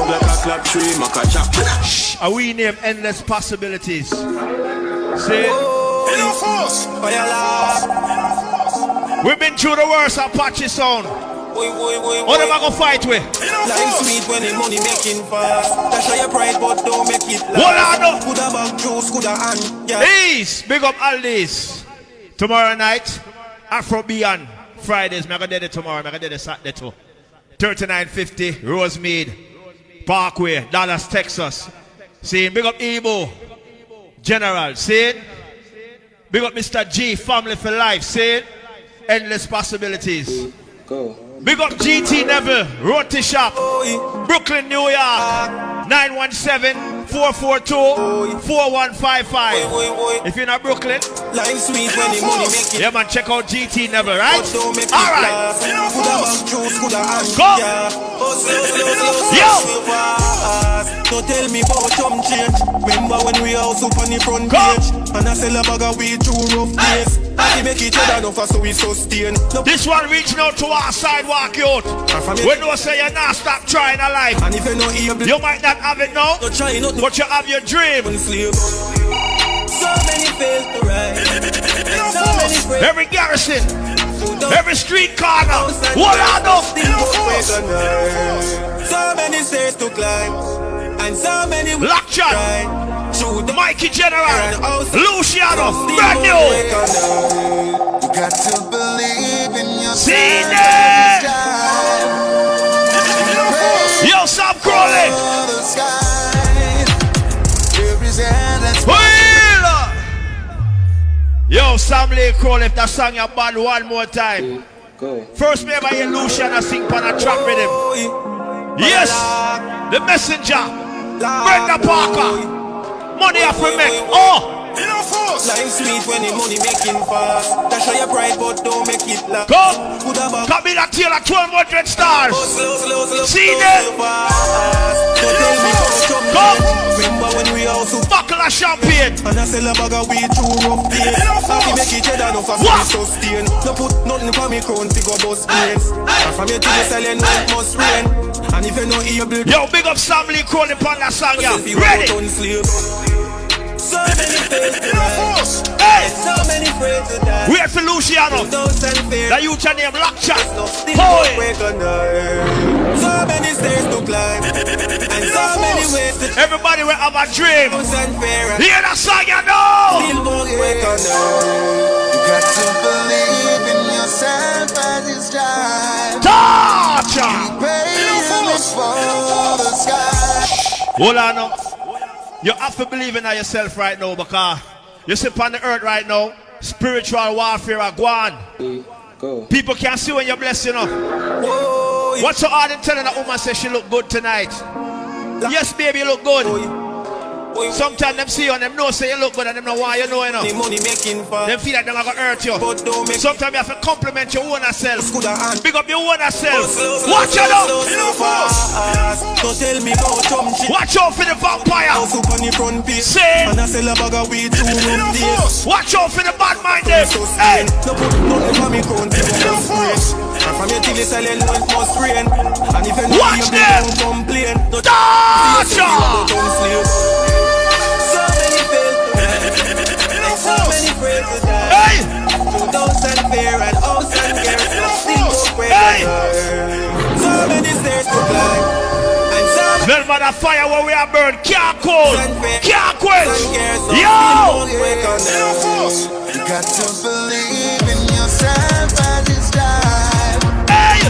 like a clap tree, maka chop. Are we name endless possibilities? See? Innaforce. We've been through the worst Apache sound. What am I gonna fight with? Life sweet when the money making fast. That's why your pride, but don't make it last. What I know? Coulda back juice, coulda hand. Yeah. Ease, big up all these. Tomorrow night, Afro Beyond. Fridays, I'm gonna do it tomorrow. I'm gonna do it Saturday too. 3950 Rosemead Parkway, Dallas, Texas. See, big up Ebo General. See it? Big up Mr. G, Family for Life. See it? Endless possibilities. Go. Big up GT Neville, Roti Shop, Brooklyn, New York, 917-442-4155. If you're not Brooklyn, life sweet when the money making. yeah man, check out GT Neville, right? Alright. Go. Yo. Don't tell me about some change. Remember when we all up on the front page, and I sell a bag of weed through rough days. I make each other enough so we sustain. This one reaching out to our sidewalk youth. When you say you're not stop trying a life, and if you're not able, you might not have it now, but you have your dream. So many fails to ride. So many friends. Every garrison, every street corner. What I know? So many stairs to climb, and so many Lockchat Mikey General Luciano, brand new. You got to believe in yourself. See that? Yo, stop crawling. Yo, Sam Lee Crow, if that song you bad one more time. Go. First maybe you Luciano sing on a track with him. Yes, the messenger, Brenda Parker. Money have to make. Oh! Life sweet when the money making fast. That's why your pride, but don't make it last. Go! Come in that tail at 1200 stars. See them? Go! Remember when we also buckle a champagne. and I sell a bag of weed through rough days. Happy make each other no for me sustain. No put nothing for me crown to go bust brains. And from your to the selling it must rain. And if you're not able, yo, big up Sam Lee Crow upon that song, yeah. Ready? So many fails to ride. Hey! So many friends to die. Wait for Luciano. The youth name Lockchat. Boy! So many stairs to climb, and so many ways to everybody will have a dream. Hear that song, you know. You got to believe in yourself as it's time. Torture! For the sky. Hold on now. You have to believe in yourself right now because you sit on the earth right now. Spiritual warfare are gone. go. People can't see when you're blessed, you know. Oh, what's so hard in telling a woman say she look good tonight? Yes, baby, you look good. Sometimes them see you and them know say you look good and them know why you know, you know. The money making fast. Them feel like they're gonna hurt you. Sometimes you have to compliment your own self. Big up your own self. Watch out! Don't tell me about some shit. Watch out for the vampire. Say. Watch out for the bad minded. Hey. No put nothing for me crown to from your TV silent noise must rain. And if you know you don't complain. So many fails to ride. So many friends to die. Hey! 2000 fear and house and girls still go crazy. So many stairs to climb. And so well, man, the fire where we are burned can't cool, can't quench. Yo! You got to believe in yourself as it's time. Hey!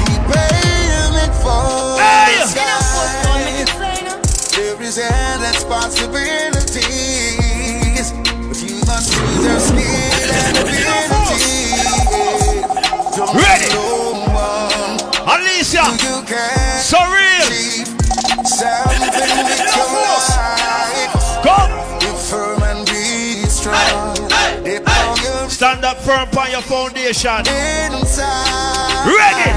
Keep aiming for the sky. There is endless possibilities, but you must use your skill and ability. Don't ready? No one Alicia, you can so real. Something with your life. Come. Be firm and be strong. Stand up firm on your foundation. Inside. Ready.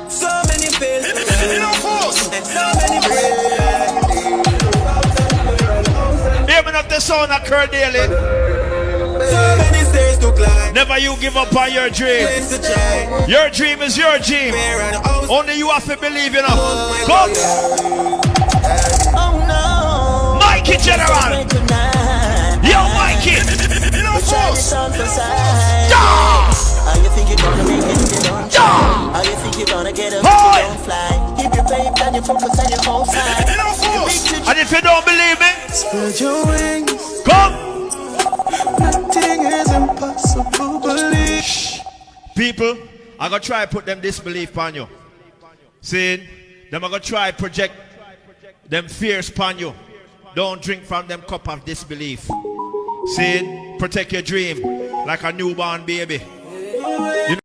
So many fails and so many breaks. Even if the sound occur daily. So many stairs to climb. Never you give up on your dream. Place to try. Your dream is your dream. Fair and house. Only you have to believe, you know. Come. Oh no. Mikey General. Yo, Mikey. How you think you're gonna make it if you don't try? How you think you're gonna get up if you don't fly? Keep your faith and your focus and your whole side. And if you don't believe me, Spread your wings. come. Nothing is impossible. Believe. People, I gonna try put them disbelief on you. See, them I gonna try project them fears upon you. Don't drink from them cup of disbelief. See, protect your dream like a newborn baby. You